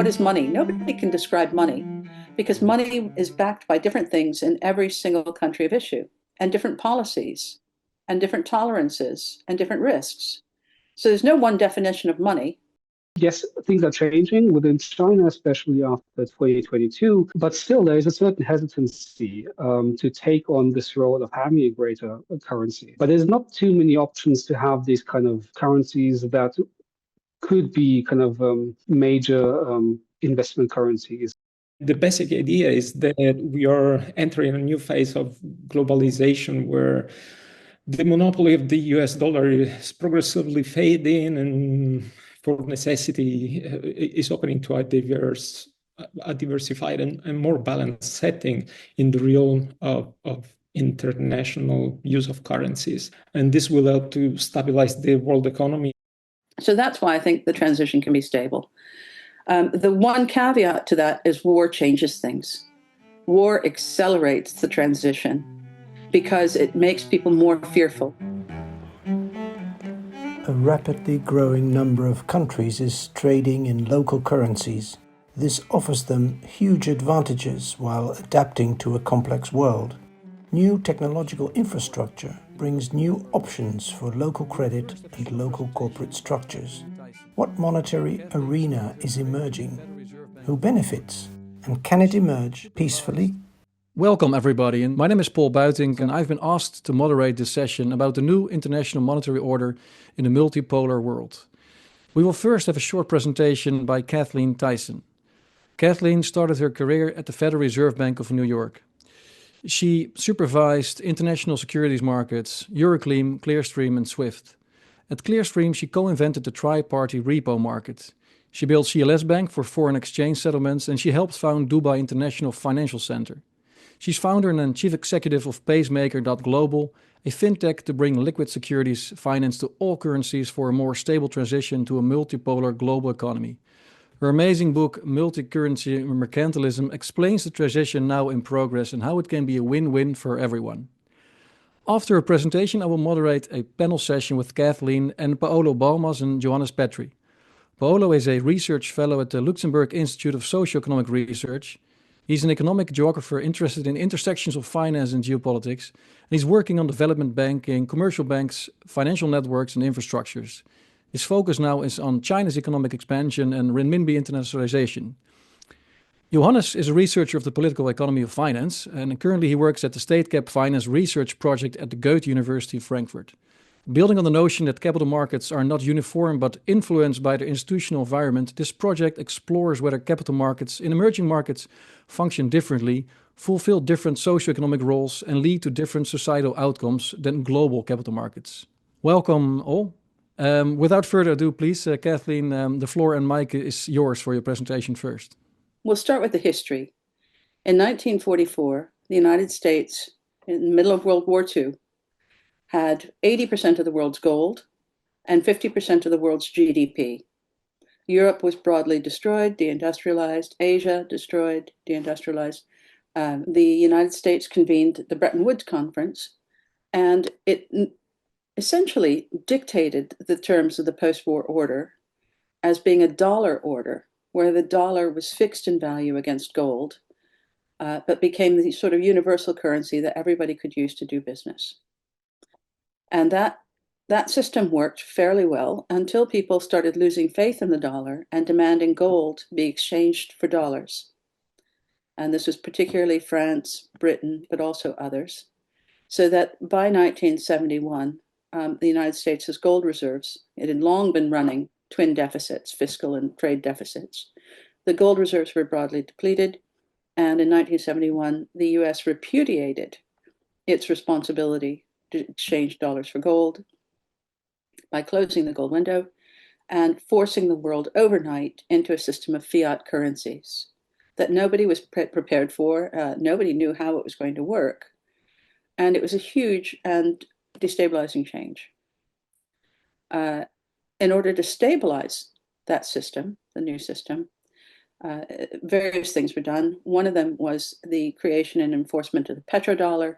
what is money? Nobody can describe money because money is backed by different things in every single country of issue, and different policies and different tolerances and different risks. So there's no one definition of money. Yes, things are changing within China, especially after 2022, but still there is a certain hesitancy to take on this role of having a greater currency. But there's not too many options to have these kind of currencies that could be kind of major investment currencies. The basic idea is that we are entering a new phase of globalization where the monopoly of the US dollar is progressively fading and for necessity is opening to a diversified and more balanced setting in the realm of international use of currencies. And this will help to stabilize the world economy. So that's why I think the transition can be stable. The one caveat to that is war changes things. War accelerates the transition because it makes people more fearful. A rapidly growing number of countries is trading in local currencies. This offers them huge advantages while adapting to a complex world. New technological infrastructure brings new options for local credit and local corporate structures. What monetary arena is emerging? Who benefits? And can it emerge peacefully? Welcome everybody, and my name is Paul Buitink and I've been asked to moderate this session about the new international monetary order in the multipolar world. We will first have a short presentation by Kathleen Tyson. Kathleen started her career at the Federal Reserve Bank of New York. She supervised international securities markets, Euroclear, Clearstream and SWIFT. At Clearstream, she co-invented the tri-party repo market. She built CLS Bank for foreign exchange settlements and she helped found Dubai International Financial Center. She's founder and chief executive of Pacemaker.Global, a fintech to bring liquid securities finance to all currencies for a more stable transition to a multipolar global economy. Her amazing book, Multicurrency Mercantilism, explains the transition now in progress and how it can be a win-win for everyone. After her presentation, I will moderate a panel session with Kathleen and Paolo Balmas and Johannes Petry. Paolo is a research fellow at the Luxembourg Institute of Socio-Economic Research. He's an economic geographer interested in intersections of finance and geopolitics, and he's working on development banking, commercial banks, financial networks and infrastructures. His focus now is on China's economic expansion and renminbi internationalization. Johannes is a researcher of the political economy of finance, and currently he works at the StateCapFinance research project at the Goethe University of Frankfurt. Building on the notion that capital markets are not uniform but influenced by their institutional environment, this project explores whether capital markets in emerging markets function differently, fulfill different socio-economic roles, and lead to different societal outcomes than global capital markets. Welcome all. Without further ado, please, Kathleen, the floor and mic is yours for your presentation first. We'll start with the history. In 1944, the United States, in the middle of World War II, had 80% of the world's gold and 50% of the world's GDP. Europe was broadly destroyed, deindustrialized. Asia destroyed, deindustrialized. The United States convened the Bretton Woods Conference, and it essentially dictated the terms of the post-war order as being a dollar order, where the dollar was fixed in value against gold, but became the sort of universal currency that everybody could use to do business. And that system worked fairly well until people started losing faith in the dollar and demanding gold be exchanged for dollars. And this was particularly France, Britain, but also others. So that by 1971, the United States' gold reserves, it had long been running twin deficits, fiscal and trade deficits. The gold reserves were broadly depleted. And in 1971, the US repudiated its responsibility to exchange dollars for gold by closing the gold window and forcing the world overnight into a system of fiat currencies that nobody was prepared for. Nobody knew how it was going to work. And it was a huge and destabilizing change. In order to stabilize that system, the new system, various things were done. One of them was the creation and enforcement of the petrodollar,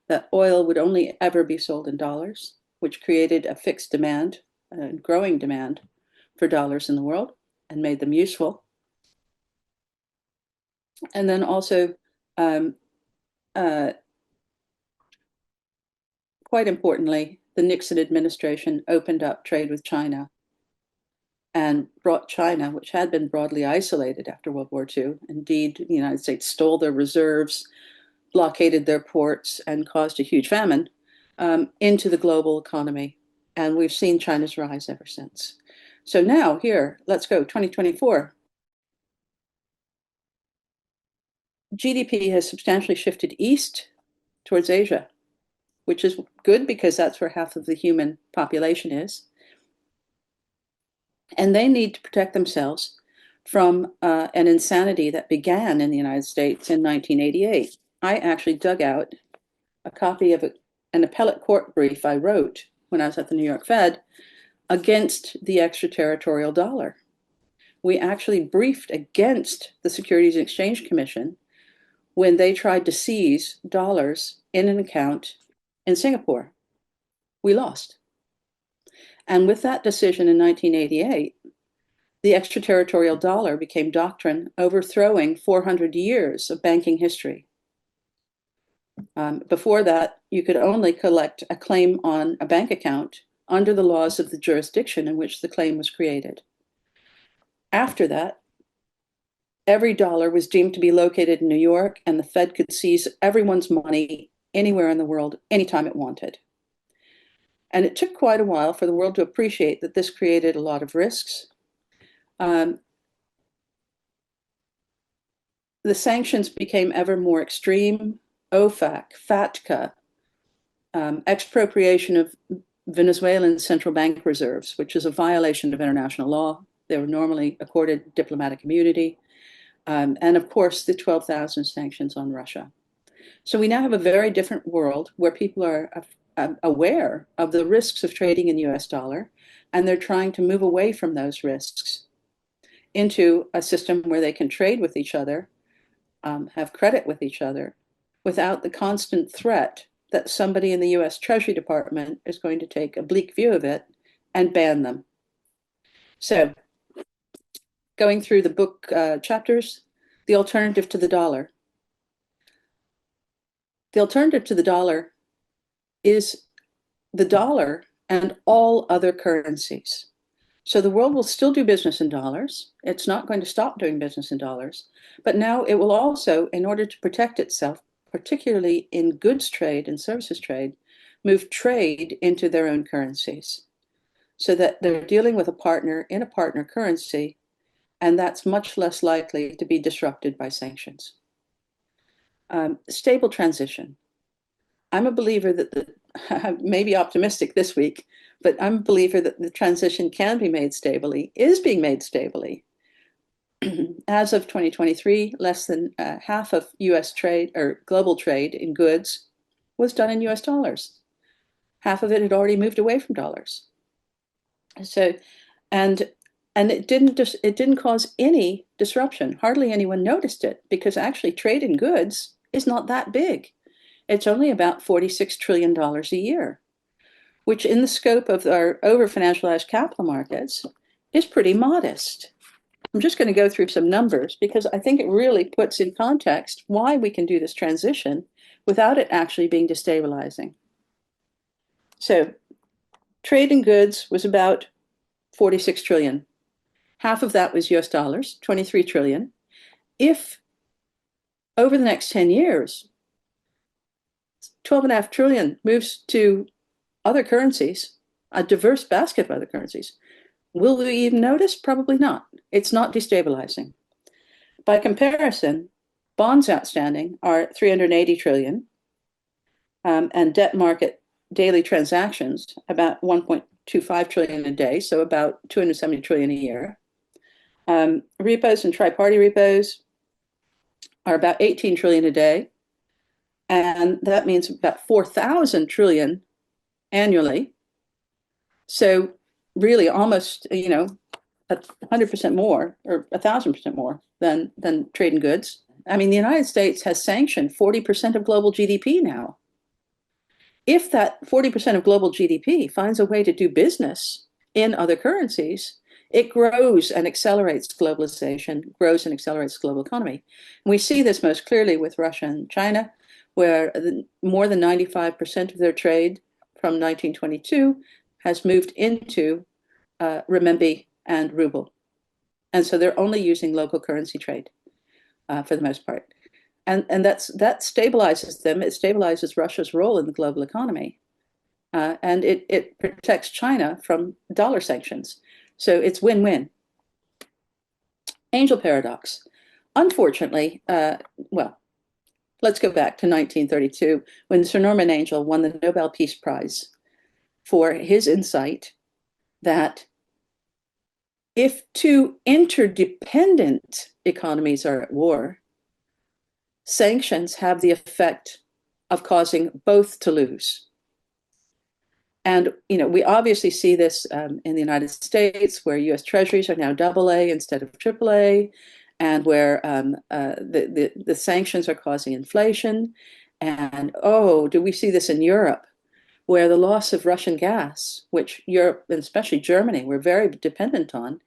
that oil would only ever be sold in dollars, which created a fixed demand, a growing demand for dollars in the world and made them useful. And then also, quite importantly, the Nixon administration opened up trade with China and brought China, which had been broadly isolated after World War II. Indeed, the United States stole their reserves, blockaded their ports, and caused a huge famine, into the global economy. And we've seen China's rise ever since. So now here, let's go, 2024. GDP has substantially shifted east towards Asia, which is good because that's where half of the human population is. And they need to protect themselves from an insanity that began in the United States in 1988. I actually dug out a copy of an appellate court brief I wrote when I was at the New York Fed against the extraterritorial dollar. We actually briefed against the Securities and Exchange Commission when they tried to seize dollars in an account in Singapore. We lost. And with that decision in 1988, the extraterritorial dollar became doctrine, overthrowing 400 years of banking history. Before that, you could only collect a claim on a bank account under the laws of the jurisdiction in which the claim was created. After that, every dollar was deemed to be located in New York, and the Fed could seize everyone's money anywhere in the world, anytime it wanted. And it took quite a while for the world to appreciate that this created a lot of risks. The sanctions became ever more extreme. OFAC, FATCA, expropriation of Venezuelan central bank reserves, which is a violation of international law. They were normally accorded diplomatic immunity. And of course, the 12,000 sanctions on Russia. So we now have a very different world where people are aware of the risks of trading in US dollar, and they're trying to move away from those risks into a system where they can trade with each other, have credit with each other, without the constant threat that somebody in the US Treasury Department is going to take a bleak view of it and ban them. So, going through the book chapters, the alternative to the dollar. The alternative to the dollar is the dollar and all other currencies. So the world will still do business in dollars. It's not going to stop doing business in dollars. But now it will also, in order to protect itself, particularly in goods trade and services trade, move trade into their own currencies so that they're dealing with a partner in a partner currency, and that's much less likely to be disrupted by sanctions. Stable transition. I'm a believer that I may be optimistic this week, but I'm a believer that the transition can be made stably, is being made stably. As of 2023, less than half of US trade or global trade in goods was done in US dollars. Half of it had already moved away from dollars. So, and it didn't cause any disruption. Hardly anyone noticed it because actually trade in goods is not that big. It's only about $46 trillion a year, which in the scope of our over-financialized capital markets is pretty modest. I'm just going to go through some numbers because I think it really puts in context why we can do this transition without it actually being destabilizing. So trade in goods was about 46 trillion. Half of that was US dollars, 23 trillion. If over the next 10 years, 12.5 trillion moves to other currencies, a diverse basket of other currencies, will we even notice? Probably not. It's not destabilizing. By comparison, bonds outstanding are 380 trillion, and debt market daily transactions about 1.25 trillion a day, so about 270 trillion a year. Repos and tri-party repos are about 18 trillion a day, and that means about 4,000 trillion annually. So really almost, 100% more or 1,000% more than trade in goods. I mean, the United States has sanctioned 40% of global GDP now. If that 40% of global GDP finds a way to do business in other currencies, it grows and accelerates globalization, grows and accelerates global economy. And we see this most clearly with Russia and China, where more than 95% of their trade from 1922 has moved into renminbi and ruble. And so they're only using local currency trade for the most part. And that stabilizes them. It stabilizes Russia's role in the global economy. And it protects China from dollar sanctions. So it's win-win. Angel paradox. Unfortunately, well, let's go back to 1932 when Sir Norman Angel won the Nobel Peace Prize for his insight that if two interdependent economies are at war, sanctions have the effect of causing both to lose. And we obviously see this in the United States, where U.S. Treasuries are now AA instead of AAA, and where the sanctions are causing inflation. And do we see this in Europe, where the loss of Russian gas, which Europe, and especially Germany, we're very dependent on,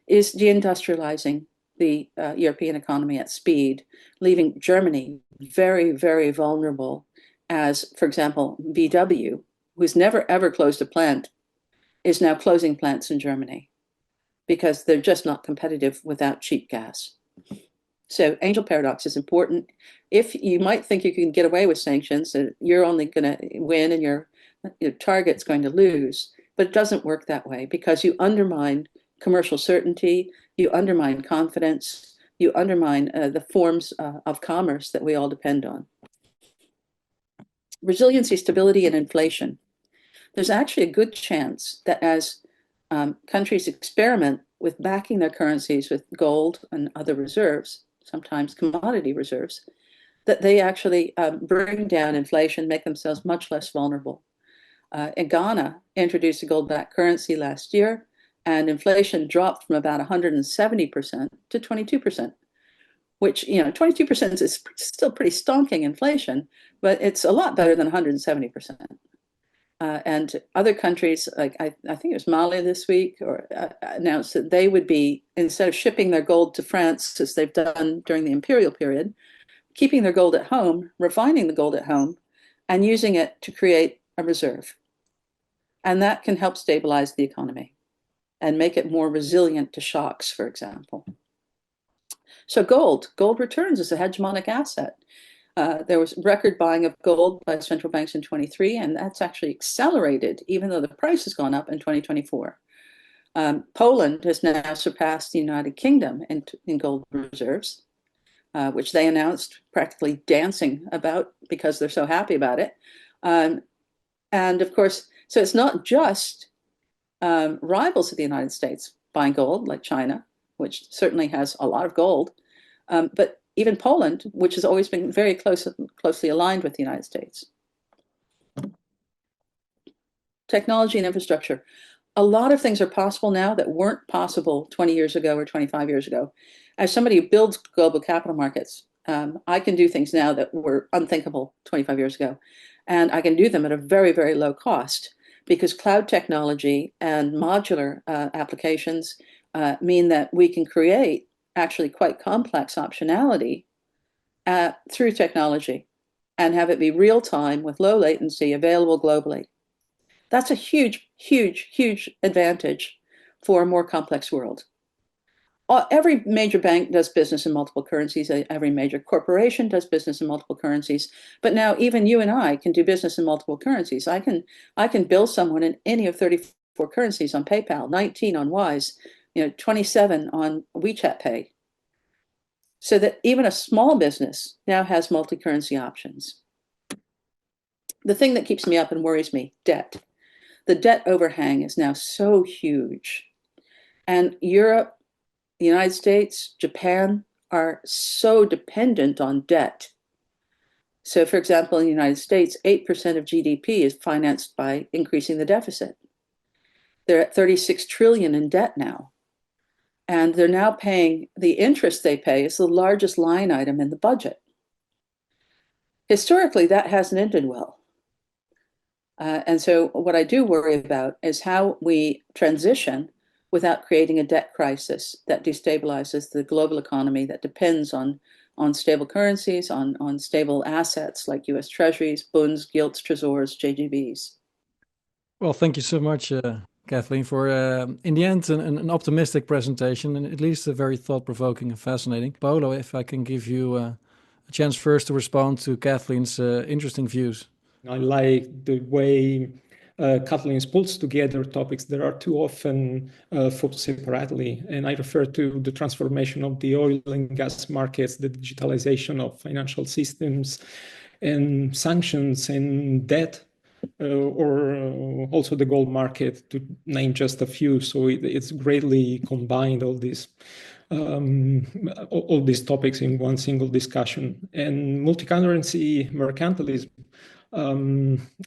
is deindustrializing the European economy at speed, leaving Germany very, very vulnerable as, for example, VW, who's never ever closed a plant, is now closing plants in Germany because they're just not competitive without cheap gas. So angel paradox is important. If you might think you can get away with sanctions, that you're only going to win and your target's going to lose, but it doesn't work that way because you undermine commercial certainty, you undermine confidence, you undermine the forms of commerce that we all depend on. Resiliency, stability, and inflation. There's actually a good chance that as countries experiment with backing their currencies with gold and other reserves, sometimes commodity reserves, that they actually bring down inflation, make themselves much less vulnerable. In Ghana introduced a gold-backed currency last year, and inflation dropped from about 170% to 22%, which, 22% is still pretty stonking inflation, but it's a lot better than 170%. And other countries, like I think it was Mali this week, announced that they would be, instead of shipping their gold to France, as they've done during the imperial period, keeping their gold at home, refining the gold at home, and using it to create a reserve. And that can help stabilize the economy and make it more resilient to shocks, for example. So gold returns as a hegemonic asset. There was record buying of gold by central banks in 23, and that's actually accelerated, even though the price has gone up in 2024. Poland has now surpassed the United Kingdom in gold reserves, which they announced, practically dancing about because they're so happy about it. And of course, so it's not just rivals of the United States buying gold, like China, which certainly has a lot of gold, but even Poland, which has always been very closely aligned with the United States. Technology and infrastructure. A lot of things are possible now that weren't possible 20 years ago or 25 years ago. As somebody who builds global capital markets, I can do things now that were unthinkable 25 years ago. And I can do them at a very, very low cost because cloud technology and modular applications mean that we can create actually quite complex optionality through technology and have it be real time with low latency available globally. That's a huge, huge, huge advantage for a more complex world. Every major bank does business in multiple currencies. Every major corporation does business in multiple currencies. But now even you and I can do business in multiple currencies. I can bill someone in any of 34 currencies on PayPal, 19 on Wise, 27 on WeChat Pay. So that even a small business now has multi-currency options. The thing that keeps me up and worries me, debt. The debt overhang is now so huge. And Europe, the United States, Japan are so dependent on debt. So for example, in the United States, 8% of GDP is financed by increasing the deficit. They're at 36 trillion in debt now. And they're now paying, the interest they pay is the largest line item in the budget. Historically, that hasn't ended well. And so what I do worry about is how we transition without creating a debt crisis that destabilizes the global economy that depends on stable currencies, on stable assets like US Treasuries, bunds, gilts, trésors, JGBs. Well, thank you so much, Kathleen, for, in the end, an optimistic presentation, and at least a very thought-provoking and fascinating. Paolo, if I can give you a chance first to respond to Kathleen's interesting views. I like the way Kathleen pulls together topics that are too often fought separately. And I refer to the transformation of the oil and gas markets, the digitalization of financial systems, and sanctions and debt, or also the gold market, to name just a few. So it's greatly combined all these topics in one single discussion. And multicurrency mercantilism,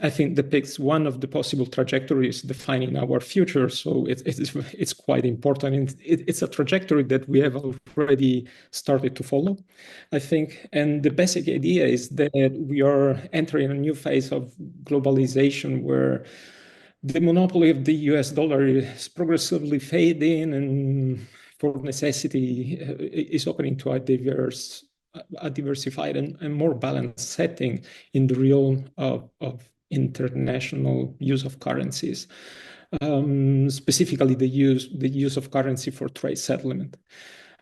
I think, depicts one of the possible trajectories defining our future. So it's quite important. It's a trajectory that we have already started to follow, I think. And the basic idea is that we are entering a new phase of globalization where the monopoly of the US dollar is progressively fading, and for necessity is opening to a diversified and more balanced setting in the realm of international use of currencies, specifically the use of currency for trade settlement.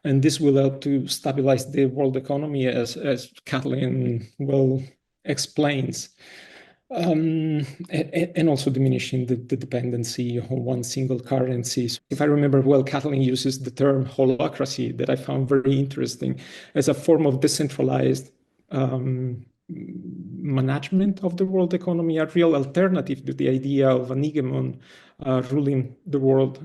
And this will help to stabilize the world economy, as Kathleen well explains. And also diminishing the dependency on one single currency. So if I remember well, Kathleen uses the term holacracy, that I found very interesting, as a form of decentralized management of the world economy, a real alternative to the idea of an hegemon ruling the world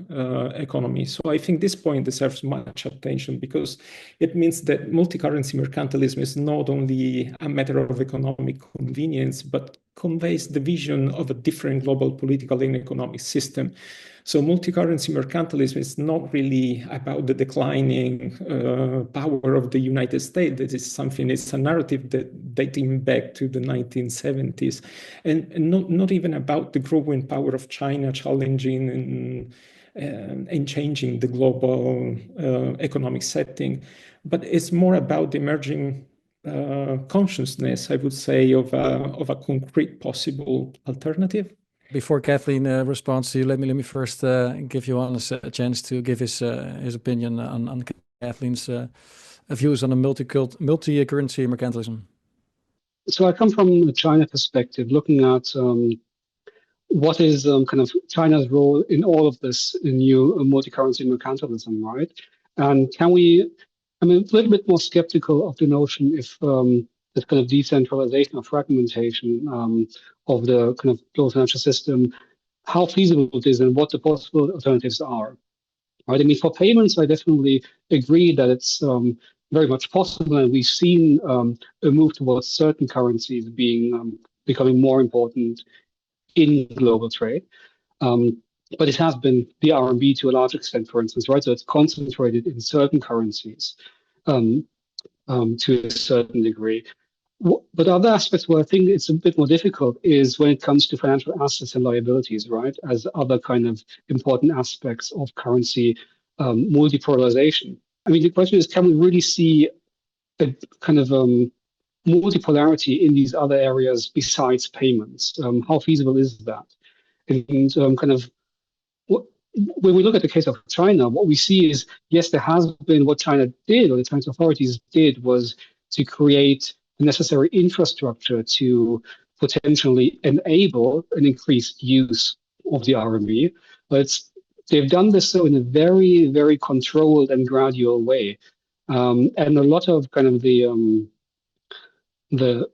economy. So I think this point deserves much attention, because it means that multicurrency mercantilism is not only a matter of economic convenience, but conveys the vision of a different global political and economic system. So multicurrency mercantilism is not really about the declining power of the United States. That is something, it's a narrative that dating back to the 1970s, and not even about the growing power of China challenging and changing the global economic setting. But it's more about the emerging consciousness, I would say, of a concrete possible alternative. Before Kathleen responds to you, let me first give Johannes a chance to give his opinion on Kathleen's views on the multi-currency mercantilism. So I come from the China perspective, looking at what is kind of China's role in all of this new multi-currency mercantilism, right? And I'm a little bit more skeptical of the notion if this kind of decentralization or fragmentation of the kind of global financial system, how feasible it is and what the possible alternatives are. Right? I mean, for payments, I definitely agree that it's very much possible, and we've seen a move towards certain currencies becoming more important in global trade. But it has been the RMB to a large extent, for instance, right? So it's concentrated in certain currencies to a certain degree. But other aspects where I think it's a bit more difficult is when it comes to financial assets and liabilities, right? As other kind of important aspects of currency multipolarization. I mean, the question is, can we really see a kind of multipolarity in these other areas besides payments? How feasible is that? And when we look at the case of China, what we see is, yes, there has been what China did, or the Chinese authorities did, was to create the necessary infrastructure to potentially enable an increased use of the RMB. But they've done this so in a very, very controlled and gradual way. And a lot of kind of the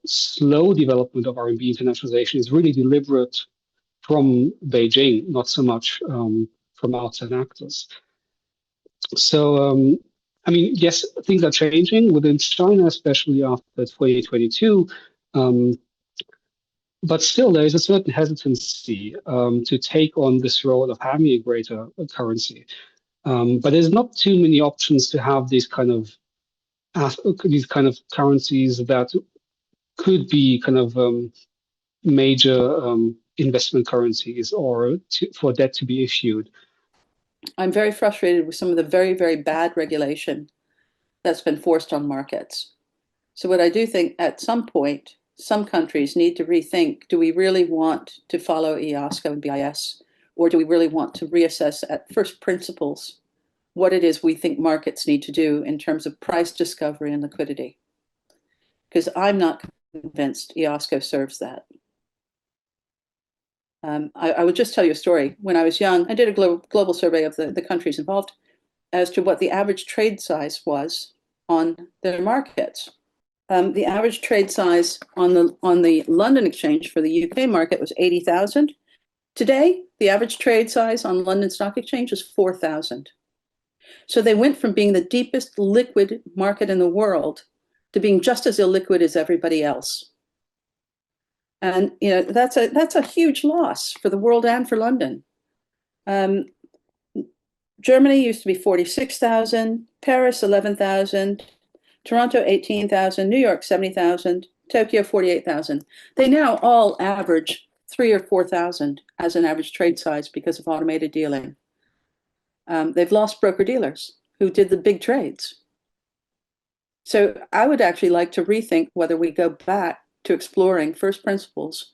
slow development of RMB internationalization is really deliberate from Beijing, not so much from outside actors. So, I mean, yes, things are changing within China, especially after 2022. But still, there is a certain hesitancy to take on this role of having a greater currency. But there's not too many options to have these kind of currencies that could be kind of major investment currencies or for debt to be issued. I'm very frustrated with some of the very, very bad regulation that's been forced on markets. So what I do think at some point, some countries need to rethink, do we really want to follow IOSCO and BIS, or do we really want to reassess at first principles what it is we think markets need to do in terms of price discovery and liquidity? Because I'm not convinced IOSCO serves that. I would just tell you a story. When I was young, I did a global survey of the countries involved as to what the average trade size was on their markets. The average trade size on the London Exchange for the UK market was 80,000. Today, the average trade size on London Stock Exchange is 4,000. So they went from being the deepest liquid market in the world to being just as illiquid as everybody else. And that's a huge loss for the world and for London. Germany used to be 46,000, Paris 11,000, Toronto 18,000, New York 70,000, Tokyo 48,000. They now all average 3,000 or 4,000 as an average trade size because of automated dealing. They've lost broker-dealers who did the big trades. So I would actually like to rethink whether we go back to exploring first principles.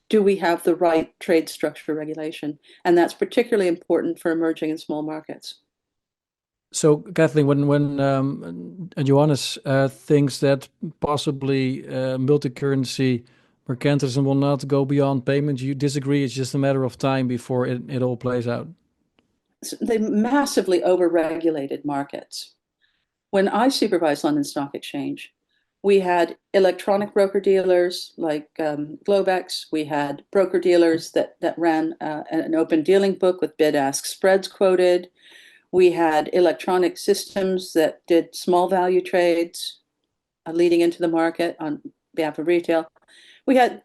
Do we have the right trade structure regulation? And that's particularly important for emerging and small markets. So, Kathleen, when Johannes thinks that possibly multi-currency mercantilism will not go beyond payment, you disagree? It's just a matter of time before it all plays out? They massively over-regulated markets. When I supervised London Stock Exchange, we had electronic broker-dealers like Globex. We had broker-dealers that ran an open dealing book with bid-ask spreads quoted. We had electronic systems that did small value trades leading into the market on behalf of retail. We had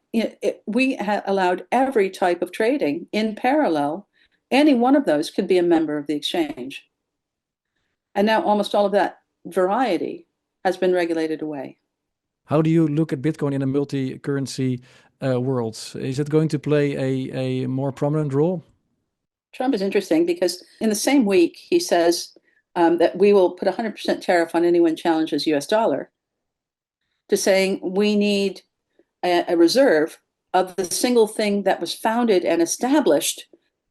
allowed every type of trading in parallel. Any one of those could be a member of the exchange. And now almost all of that variety has been regulated away. How do you look at Bitcoin in a multi-currency world? Is it going to play a more prominent role? Trump is interesting because in the same week, he says that we will put 100% tariff on anyone challenges US dollar, to saying we need a reserve of the single thing that was founded and established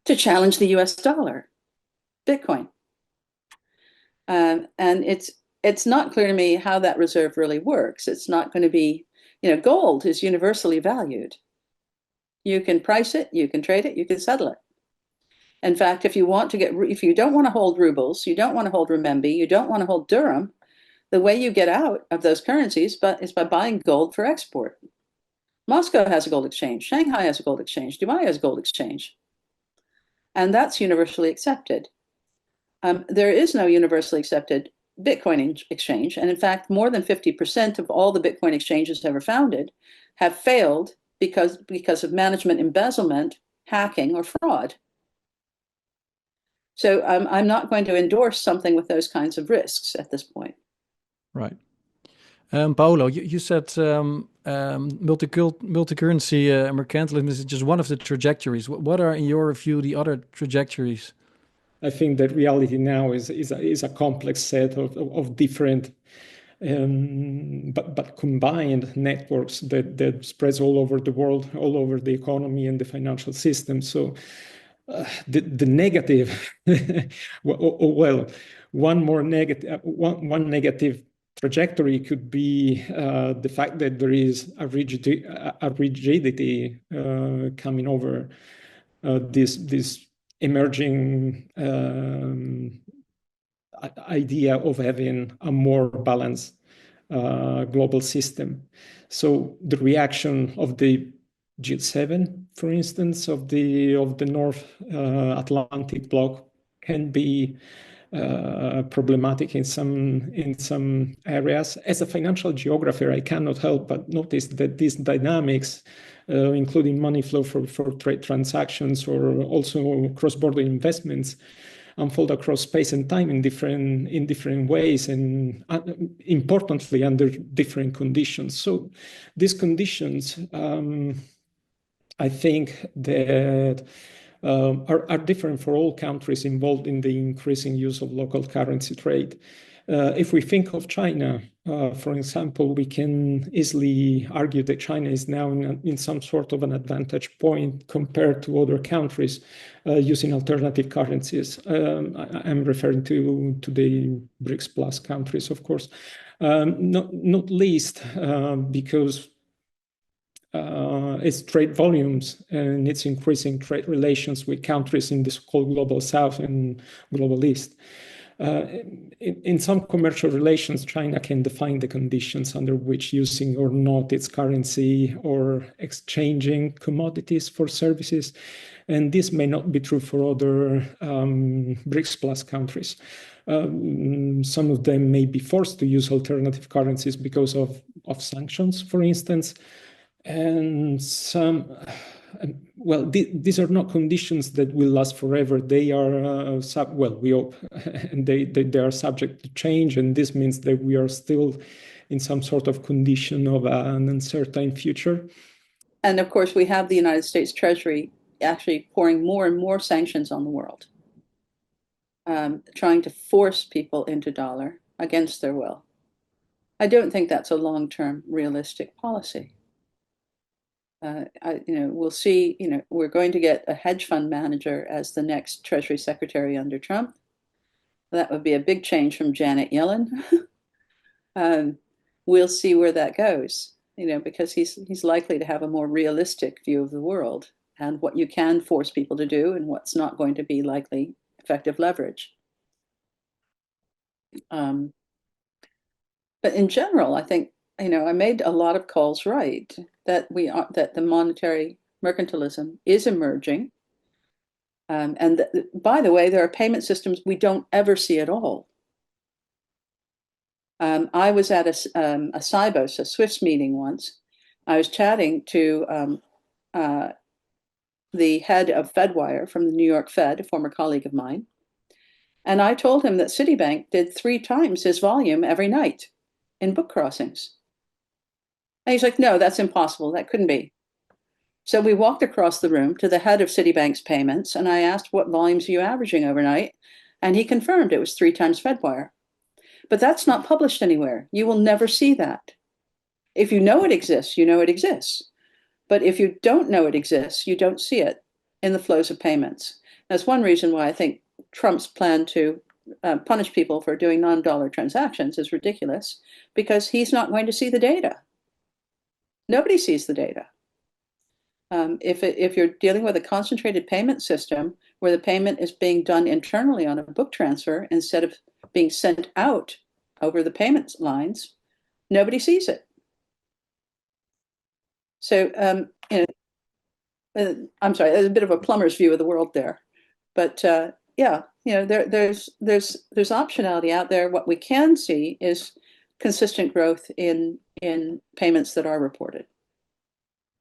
to challenge the US dollar, Bitcoin. And it's not clear to me how that reserve really works. It's not going to be, gold is universally valued. You can price it, you can trade it, you can settle it. In fact, if you don't want to hold rubles, you don't want to hold renminbi, you don't want to hold dirham, the way you get out of those currencies is by buying gold for export. Moscow has a gold exchange, Shanghai has a gold exchange, Dubai has a gold exchange. And that's universally accepted. There is no universally accepted Bitcoin exchange. And in fact, more than 50% of all the Bitcoin exchanges ever founded have failed because of management embezzlement, hacking, or fraud. So I'm not going to endorse something with those kinds of risks at this point. Right. Paolo, you said multi-currency mercantilism is just one of the trajectories. What are, in your view, the other trajectories? I think that reality now is a complex set of different but combined networks that spreads all over the world, all over the economy and the financial system. So the negative, well, one negative trajectory could be the fact that there is a rigidity coming over this emerging idea of having a more balanced global system. So the reaction of the G7, for instance, of the North Atlantic bloc can be problematic in some areas. As a financial geographer, I cannot help but notice that these dynamics, including money flow for trade transactions or also cross-border investments, unfold across space and time in different ways, and importantly under different conditions. So these conditions, I think that are different for all countries involved in the increasing use of local currency trade. If we think of China, for example, we can easily argue that China is now in some sort of an advantage point compared to other countries using alternative currencies. I'm referring to the BRICS Plus countries, of course, not least because its trade volumes and its increasing trade relations with countries in the so-called Global South and Global East. In some commercial relations, China can define the conditions under which using or not its currency or exchanging commodities for services. And this may not be true for other BRICS Plus countries. Some of them may be forced to use alternative currencies because of sanctions, for instance. And some, well, these are not conditions that will last forever. They are, well, we hope, and they are subject to change. And this means that we are still in some sort of condition of an uncertain future. And of course, we have the United States Treasury actually pouring more and more sanctions on the world, trying to force people into dollar against their will. I don't think that's a long-term realistic policy. We'll see, we're going to get a hedge fund manager as the next Treasury Secretary under Trump. That would be a big change from Janet Yellen. We'll see where that goes, because he's likely to have a more realistic view of the world and what you can force people to do and what's not going to be likely effective leverage. But in general, I think, I made a lot of calls right, that the monetary mercantilism is emerging. And by the way, there are payment systems we don't ever see at all. I was at a SIBOS, a SWIFT meeting once. I was chatting to the head of FedWire from the New York Fed, a former colleague of mine. And I told him that Citibank did 3 times his volume every night in book crossings. And he's like, no, that's impossible. That couldn't be. So we walked across the room to the head of Citibank's payments, and I asked, what volumes are you averaging overnight? And he confirmed it was 3 times FedWire. But that's not published anywhere. You will never see that. If you know it exists, you know it exists. But if you don't know it exists, you don't see it in the flows of payments. That's one reason why I think Trump's plan to punish people for doing non-dollar transactions is ridiculous, because he's not going to see the data. Nobody sees the data. If you're dealing with a concentrated payment system where the payment is being done internally on a book transfer instead of being sent out over the payment lines, nobody sees it. So, I'm sorry, there's a bit of a plumber's view of the world there, but yeah, there's optionality out there. What we can see is consistent growth in payments that are reported.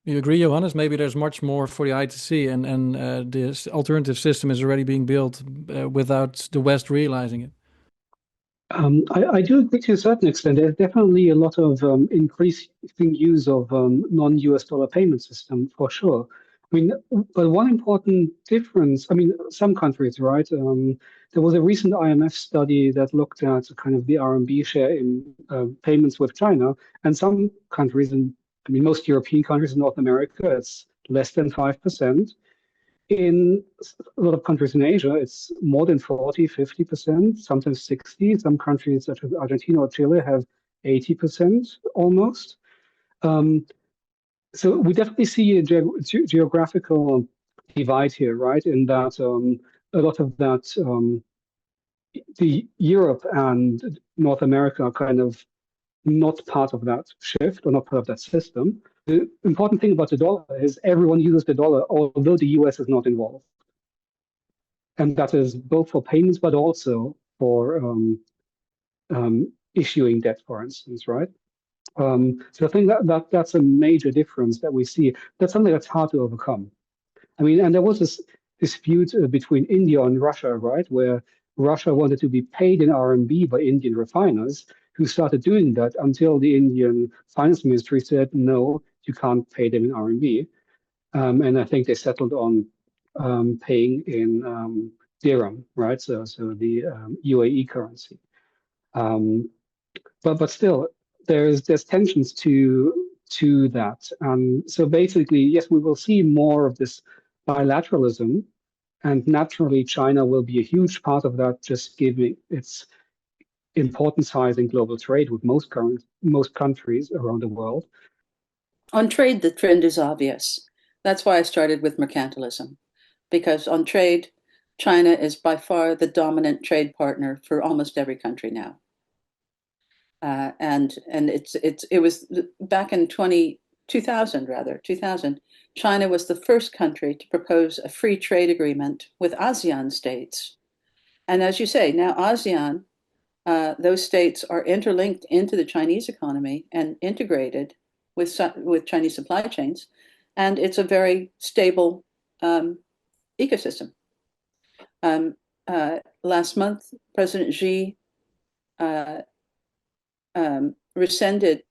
You agree, Johannes? Maybe there's much more for the eye to see, and this alternative system is already being built without the West realizing it. I do agree to a certain extent. There's definitely a lot of increasing use of non-US dollar payment system, for sure. I mean, but one important difference, I mean, some countries, right? There was a recent IMF study that looked at kind of the RMB share in payments with China, and some countries, and I mean, most European countries in North America, it's less than 5%. In a lot of countries in Asia, it's more than 40, 50%, sometimes 60. Some countries such as Argentina or Chile have 80% almost. So we definitely see a geographical divide here, right? In that a lot of that, the Europe and North America are kind of not part of that shift or not part of that system. The important thing about the dollar is everyone uses the dollar, although the US is not involved. And that is both for payments, but also for issuing debt, for instance, right? So I think that's a major difference that we see. That's something that's hard to overcome. I mean, and there was this dispute between India and Russia, right, where Russia wanted to be paid in RMB by Indian refiners, who started doing that until the Indian finance ministry said, no, you can't pay them in RMB. And I think they settled on paying in dirham, right? So the UAE currency. But still, there's tensions to that. So basically, yes, we will see more of this bilateralism, and naturally, China will be a huge part of that, just giving its important size in global trade with most countries around the world. On trade, the trend is obvious. That's why I started with mercantilism, because on trade, China is by far the dominant trade partner for almost every country now. And it was back in 2000, China was the first country to propose a free trade agreement with ASEAN states. And as you say, now ASEAN, those states are interlinked into the Chinese economy and integrated with Chinese supply chains, and it's a very stable ecosystem. Last month, President Xi rescinded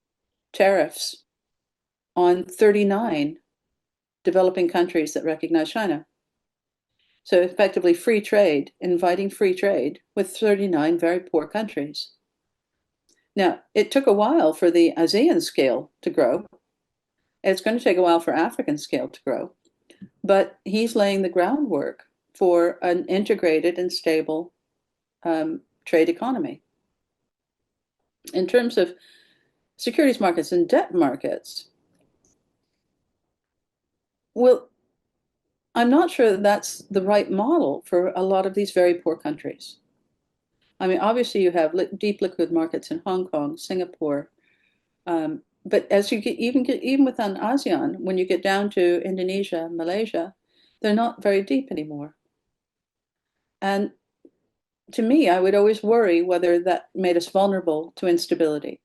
tariffs on 39 developing countries that recognize China. So effectively free trade, inviting free trade with 39 very poor countries. Now, it took a while for the ASEAN scale to grow. It's going to take a while for African scale to grow. But he's laying the groundwork for an integrated and stable trade economy. In terms of securities markets and debt markets, well, I'm not sure that's the right model for a lot of these very poor countries. I mean, obviously you have deep liquid markets in Hong Kong, Singapore, but as you get even within ASEAN, when you get down to Indonesia, Malaysia, they're not very deep anymore. And to me, I would always worry whether that made us vulnerable to instability.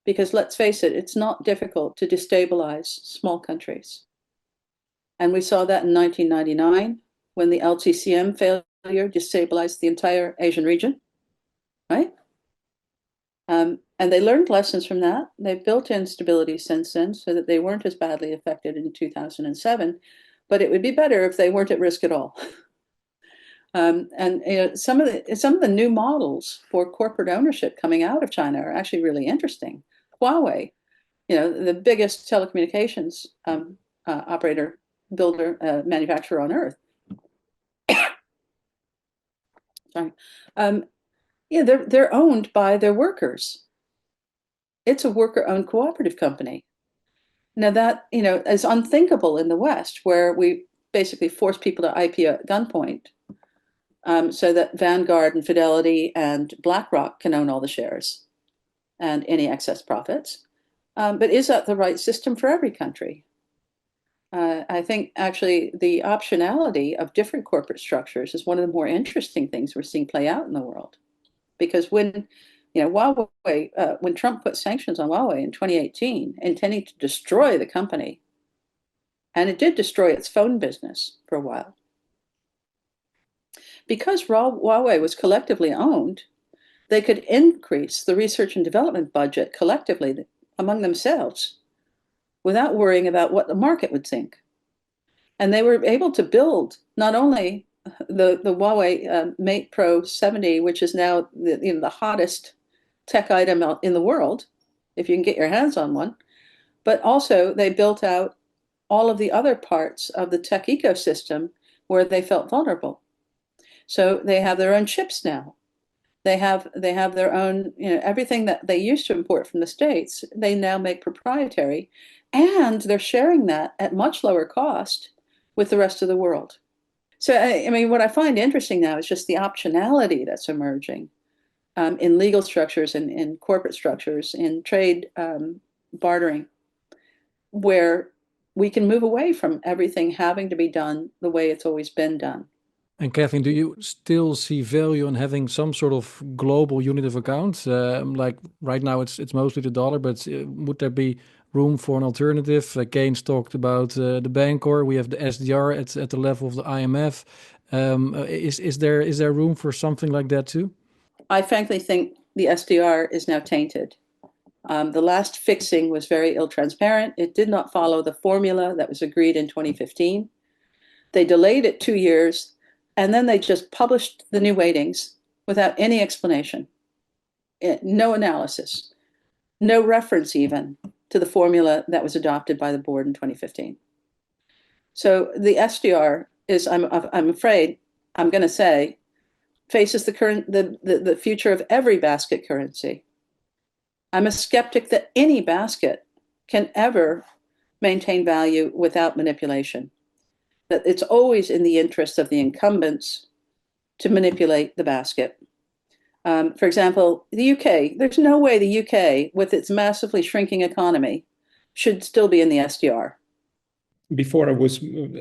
Because let's face it, it's not difficult to destabilize small countries. And we saw that in 1999 when the LTCM failure destabilized the entire Asian region, right? And they learned lessons from that. They've built in stability since then so that they weren't as badly affected in 2007, but it would be better if they weren't at risk at all. And you know, some of the new models for corporate ownership coming out of China are actually really interesting. Huawei, you know, the biggest telecommunications operator, builder, manufacturer on earth. Sorry. Yeah, they're owned by their workers. It's a worker-owned cooperative company. Now that, you know, is unthinkable in the West, where we basically force people to IPO at gunpoint, so that Vanguard and Fidelity and BlackRock can own all the shares and any excess profits. But is that the right system for every country? I think actually the optionality of different corporate structures is one of the more interesting things we're seeing play out in the world. Because when, you know, Huawei, when Trump put sanctions on Huawei in 2018, intending to destroy the company, and it did destroy its phone business for a while. Because Huawei was collectively owned, they could increase the research and development budget collectively among themselves without worrying about what the market would think. And they were able to build not only the Huawei Mate Pro 70, which is now the hottest tech item in the world, if you can get your hands on one, but also they built out all of the other parts of the tech ecosystem where they felt vulnerable. So they have their own chips now. They have their own, you know, everything that they used to import from the States, they now make proprietary, and they're sharing that at much lower cost with the rest of the world. So, I mean, what I find interesting now is just the optionality that's emerging in legal structures and in corporate structures, in trade bartering, where we can move away from everything having to be done the way it's always been done. And Kathleen, do you still see value in having some sort of global unit of account? Like right now, it's mostly the dollar, but would there be room for an alternative? Keynes talked about the Bancor. We have the SDR at the level of the IMF. Is there room for something like that too? I frankly think the SDR is now tainted. The last fixing was very ill-transparent. It did not follow the formula that was agreed in 2015. They delayed it 2 years, and then they just published the new weightings without any explanation, no analysis, no reference even to the formula that was adopted by the board in 2015. So the SDR is, I'm afraid, I'm going to say, faces the future of every basket currency. I'm a skeptic that any basket can ever maintain value without manipulation. That it's always in the interest of the incumbents to manipulate the basket. For example, the UK, there's no way the UK, with its massively shrinking economy, should still be in the SDR.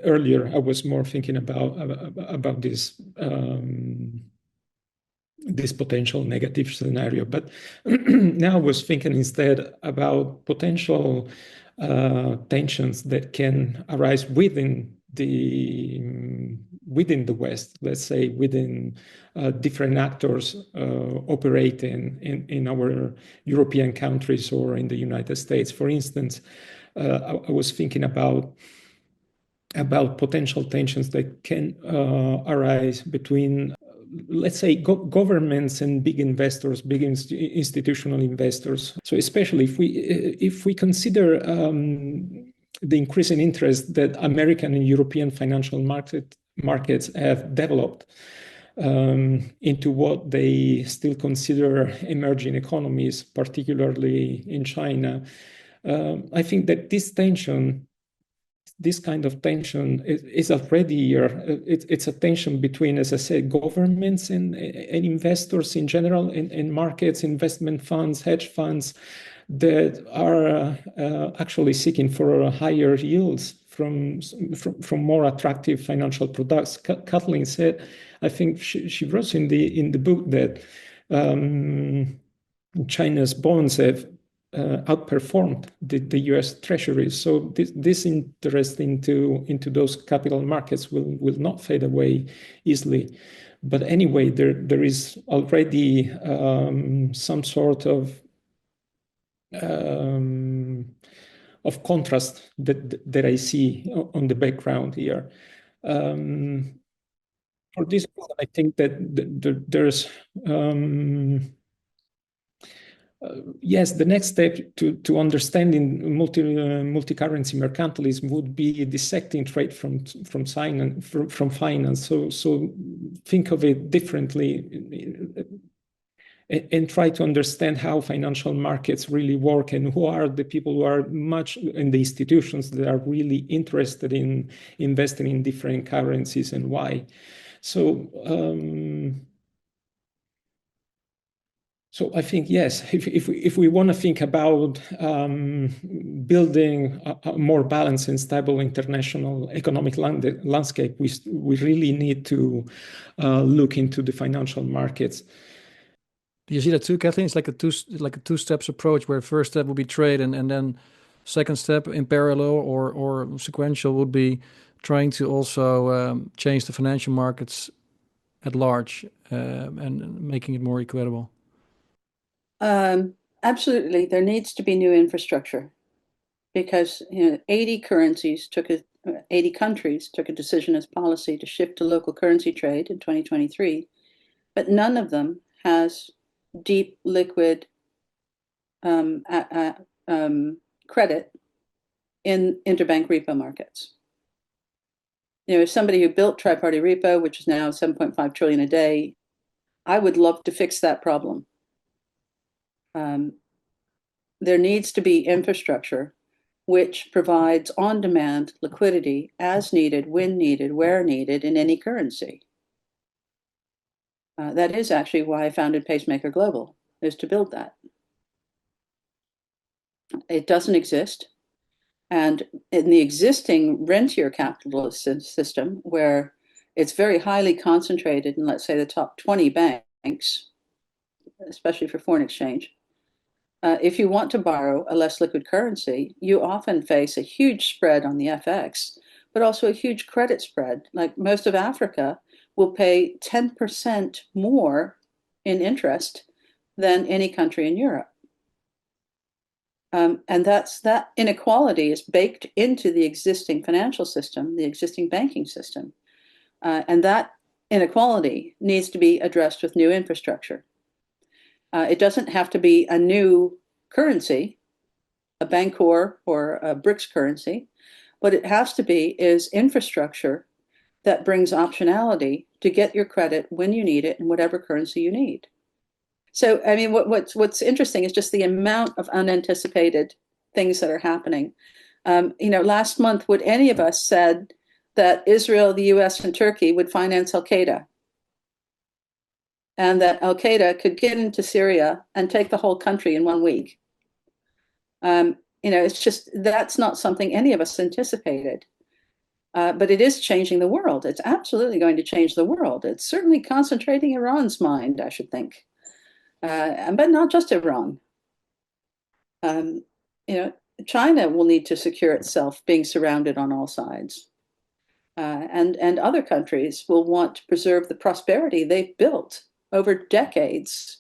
Earlier, I was more thinking about this potential negative scenario, but now I was thinking instead about potential tensions that can arise within the West, let's say within different actors operating in our European countries or in the United States. For instance, I was thinking about potential tensions that can arise between, let's say, governments and big investors, big institutional investors. So especially if we consider the increasing interest that American and European financial markets have developed into what they still consider emerging economies, particularly in China, I think that this kind of tension is already here. It's a tension between, as I said, governments and investors in general, in markets, investment funds, hedge funds that are actually seeking for higher yields from more attractive financial products. Kathleen said, I think she wrote in the book that China's bonds have outperformed the U.S. Treasuries. So this interest into those capital markets will not fade away easily. But anyway, there is already some sort of contrast that I see on the background here. For this reason, I think that there's yes, the next step to understanding multi-currency mercantilism would be dissecting trade from finance. So think of it differently and try to understand how financial markets really work and who are the people who are much in the institutions that are really interested in investing in different currencies and why. So I think, yes, if we want to think about building a more balanced and stable international economic landscape, we really need to look into the financial markets. Do you see that too, Kathleen? It's like a two steps approach, where first step will be trade, and then second step in parallel or sequential would be trying to also change the financial markets at large and making it more equitable. Absolutely, there needs to be new infrastructure, because 80 countries took a decision as policy to shift to local currency trade in 2023, but none of them has deep liquid credit in interbank repo markets. As somebody who built tri-party repo, which is now 7.5 trillion a day, I would love to fix that problem. There needs to be infrastructure which provides on-demand liquidity as needed, when needed, where needed, in any currency. That is actually why I founded Pacemaker.Global, is to build that. It doesn't exist. And in the existing rentier capitalist system, where it's very highly concentrated in, let's say, the top 20 banks, especially for foreign exchange, if you want to borrow a less liquid currency, you often face a huge spread on the FX, but also a huge credit spread. Like most of Africa will pay 10% more in interest than any country in Europe. And that inequality is baked into the existing financial system, the existing banking system. And that inequality needs to be addressed with new infrastructure. It doesn't have to be a new currency, a Bancor or a BRICS currency. What it has to be is infrastructure that brings optionality to get your credit when you need it in whatever currency you need. So, I mean, what's interesting is just the amount of unanticipated things that are happening. Last month, would any of us said that Israel, the US, and Turkey would finance Al-Qaeda, and that Al-Qaeda could get into Syria and take the whole country in 1 week? It's just, that's not something any of us anticipated. But it is changing the world. It's absolutely going to change the world. It's certainly concentrating Iran's mind, I should think. But not just Iran. China will need to secure itself being surrounded on all sides. And other countries will want to preserve the prosperity they've built over decades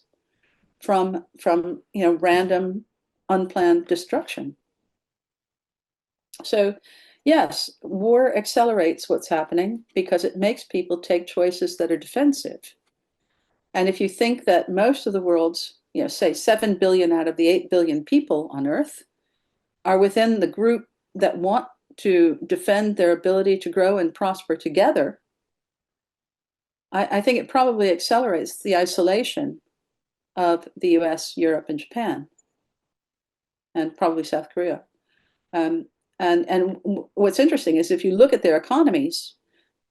from random, unplanned destruction. So, yes, war accelerates what's happening because it makes people take choices that are defensive. And if you think that most of the world's, say 7 billion out of the 8 billion people on Earth are within the group that want to defend their ability to grow and prosper together, I think it probably accelerates the isolation of the US, Europe, and Japan, and probably South Korea. And what's interesting is if you look at their economies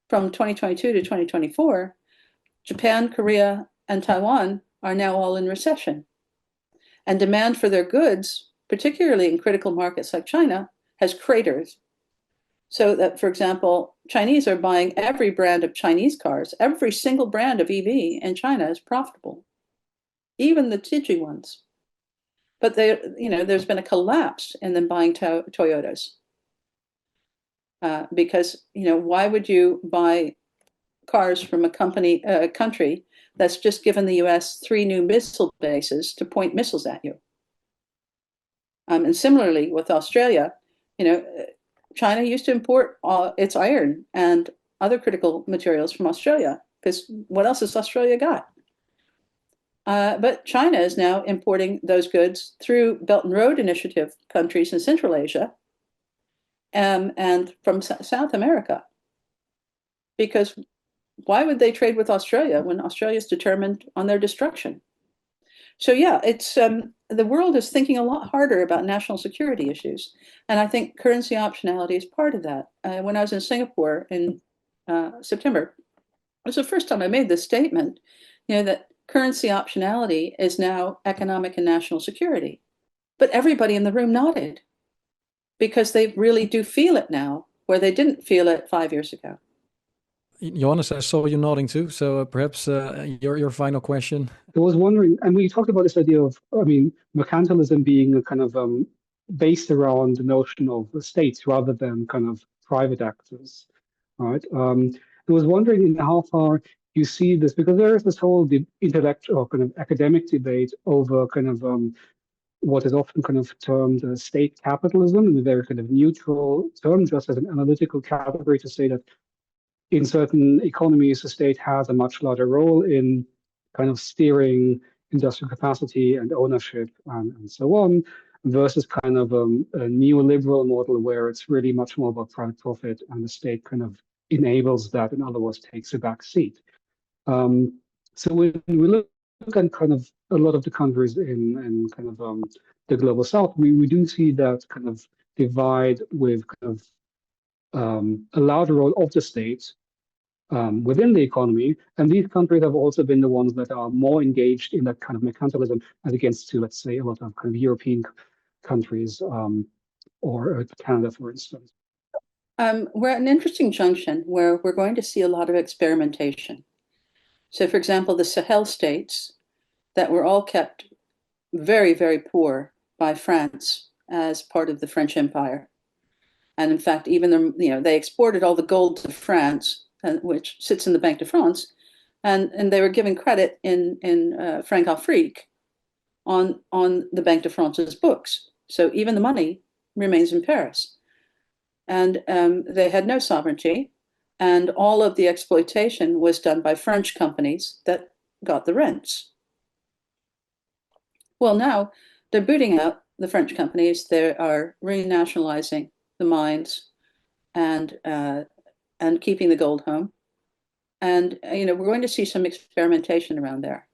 from 2022 to 2024, Japan, Korea, and Taiwan are now all in recession. And demand for their goods, particularly in critical markets like China, has cratered. So that, for example, Chinese are buying every brand of Chinese cars. Every single brand of EV in China is profitable, even the Tiji ones. But there's been a collapse in them buying Toyotas. Because why would you buy cars from a country that's just given the US 3 new missile bases to point missiles at you? And similarly with Australia, China used to import its iron and other critical materials from Australia, because what else has Australia got? But China is now importing those goods through Belt and Road Initiative countries in Central Asia and from South America. Because why would they trade with Australia when Australia is determined on their destruction? So yeah, it's the world is thinking a lot harder about national security issues, and I think currency optionality is part of that. When I was in Singapore in September, it was the first time I made this statement, that currency optionality is now economic and national security. But everybody in the room nodded, because they really do feel it now, where they didn't feel it 5 years ago. Johannes, I saw you nodding too. So perhaps your final question. I was wondering, and we talked about this idea of, mercantilism being a kind of based around the notion of states rather than kind of private actors, right? I was wondering in how far you see this, because there is this whole intellectual kind of academic debate over kind of what is often kind of termed state capitalism, in a very kind of neutral term, just as an analytical category to say that in certain economies, the state has a much larger role in kind of steering industrial capacity and ownership and so on, versus kind of a neoliberal model where it's really much more about private profit and the state kind of enables that, in other words, takes a back seat. So when we look at kind of a lot of the countries in kind of the global south, we do see that kind of divide with kind of a larger role of the state within the economy. And these countries have also been the ones that are more engaged in that kind of mercantilism as against to, let's say, a lot of kind of European countries or Canada, for instance. We're at an interesting junction where we're going to see a lot of experimentation. So, for example, the Sahel states that were all kept very, very poor by France as part of the French Empire. And in fact, even they exported all the gold to France, which sits in the Banque de France, and they were given credit in franc Afrique on the Banque de France's books. So even the money remains in Paris. And they had no sovereignty. And all of the exploitation was done by French companies that got the rents. Well, now they're booting out the French companies. They are renationalizing the mines and keeping the gold home. And we're going to see some experimentation around there.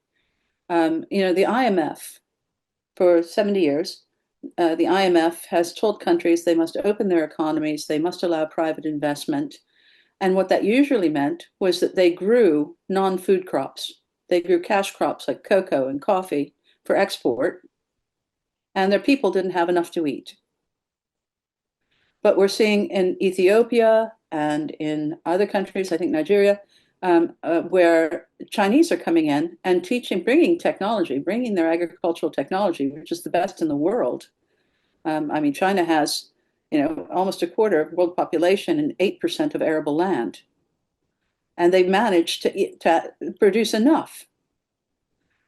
The IMF, for 70 years, the IMF has told countries they must open their economies, they must allow private investment. And what that usually meant was that they grew non-food crops. They grew cash crops like cocoa and coffee for export, and their people didn't have enough to eat. But we're seeing in Ethiopia and in other countries, I think Nigeria, where Chinese are coming in and bringing technology, bringing their agricultural technology, which is the best in the world. China has, almost a quarter of world population and 8% of arable land. And they've managed to produce enough.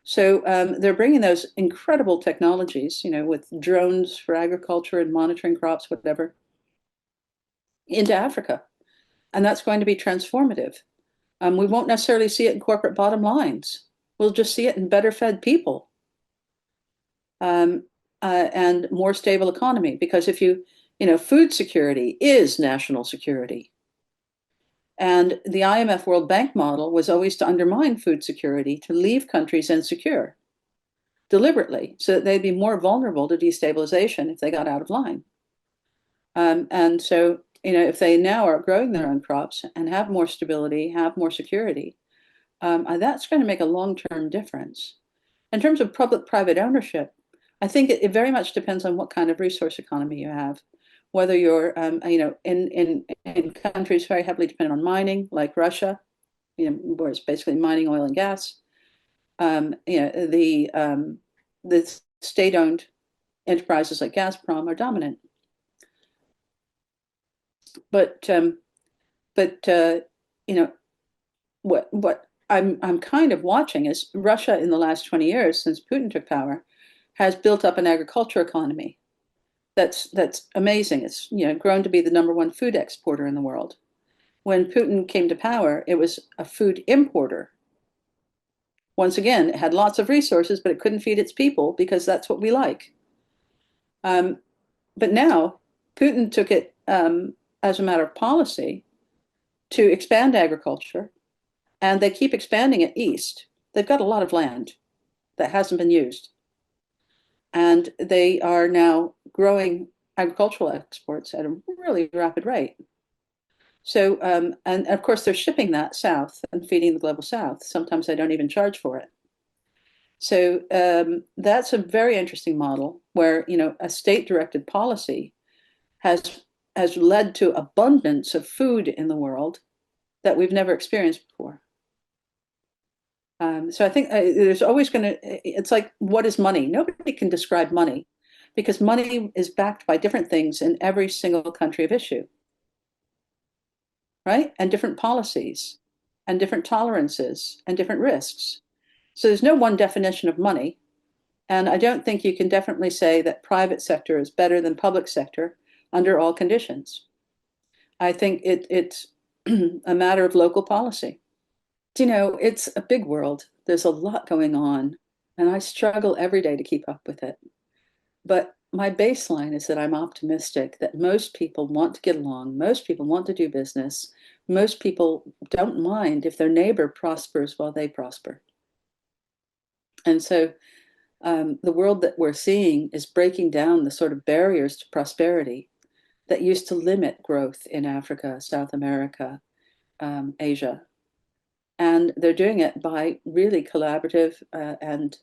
So they're bringing those incredible technologies, with drones for agriculture and monitoring crops, whatever, into Africa. And that's going to be transformative. We won't necessarily see it in corporate bottom lines. We'll just see it in better fed people and more stable economy. Because if food security is national security. And the IMF World Bank model was always to undermine food security, to leave countries insecure deliberately so that they'd be more vulnerable to destabilization if they got out of line. And so, if they now are growing their own crops and have more stability, have more security, that's going to make a long-term difference. In terms of public-private ownership, I think it very much depends on what kind of resource economy you have. Whether you're, in countries very heavily dependent on mining, like Russia, where it's basically mining oil and gas, the state-owned enterprises like Gazprom are dominant. But what I'm kind of watching is Russia in the last 20 years, since Putin took power, has built up an agriculture economy that's amazing. It's grown to be the #1 food exporter in the world. When Putin came to power, it was a food importer. Once again, it had lots of resources, but it couldn't feed its people because that's what we like. But now Putin took it as a matter of policy to expand agriculture, and they keep expanding it east. They've got a lot of land that hasn't been used. And they are now growing agricultural exports at a really rapid rate. So, and of course, they're shipping that south and feeding the global south. Sometimes they don't even charge for it. So that's a very interesting model where, a state-directed policy has led to abundance of food in the world that we've never experienced before. So I think there's always it's like, what is money? Nobody can describe money because money is backed by different things in every single country of issue, right? And different policies and different tolerances and different risks. So there's no one definition of money. And I don't think you can definitely say that private sector is better than public sector under all conditions. I think it's a matter of local policy. It's a big world. There's a lot going on, and I struggle every day to keep up with it. But my baseline is that I'm optimistic that most people want to get along. Most people want to do business. Most people don't mind if their neighbor prospers while they prosper. And so the world that we're seeing is breaking down the sort of barriers to prosperity that used to limit growth in Africa, South America, Asia. And they're doing it by really collaborative and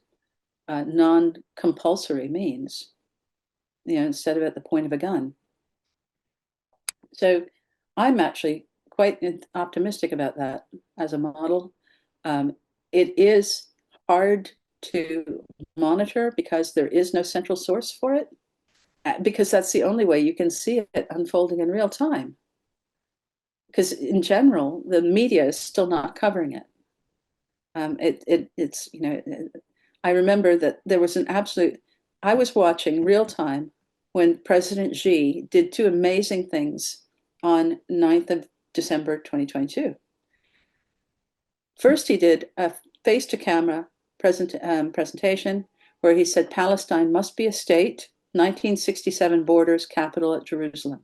non-compulsory means, instead of at the point of a gun. So I'm actually quite optimistic about that as a model. It is hard to monitor because there is no central source for it, because that's the only way you can see it unfolding in real time. Because in general, the media is still not covering it. It's, I remember that there was I was watching real time when President Xi did two amazing things on 9th of December 2022. First, he did a face-to-camera presentation where he said Palestine must be a state, 1967 borders, capital at Jerusalem.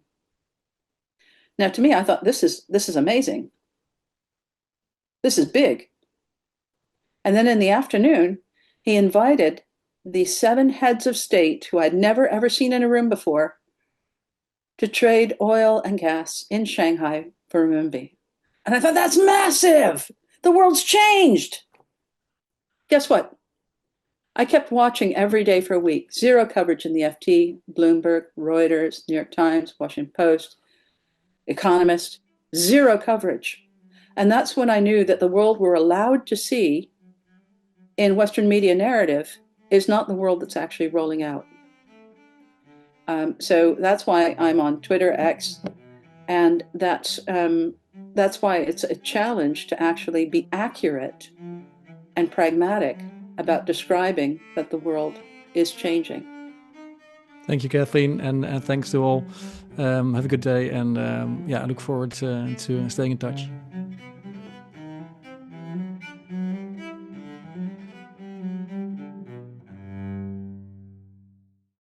Now, to me, I thought, this is amazing. This is big. And then in the afternoon, he invited the 7 heads of state who I'd never, ever seen in a room before to trade oil and gas in Shanghai for renminbi. And I thought, that's massive. The world's changed. Guess what? I kept watching every day for a week. Zero coverage in the FT, Bloomberg, Reuters, New York Times, Washington Post, Economist. Zero coverage. And that's when I knew that the world we're allowed to see in Western media narrative is not the world that's actually rolling out. So that's why I'm on Twitter, X, and that's why it's a challenge to actually be accurate and pragmatic about describing that the world is changing. Thank you, Kathleen, and thanks to all. Have a good day, and I look forward to staying in touch.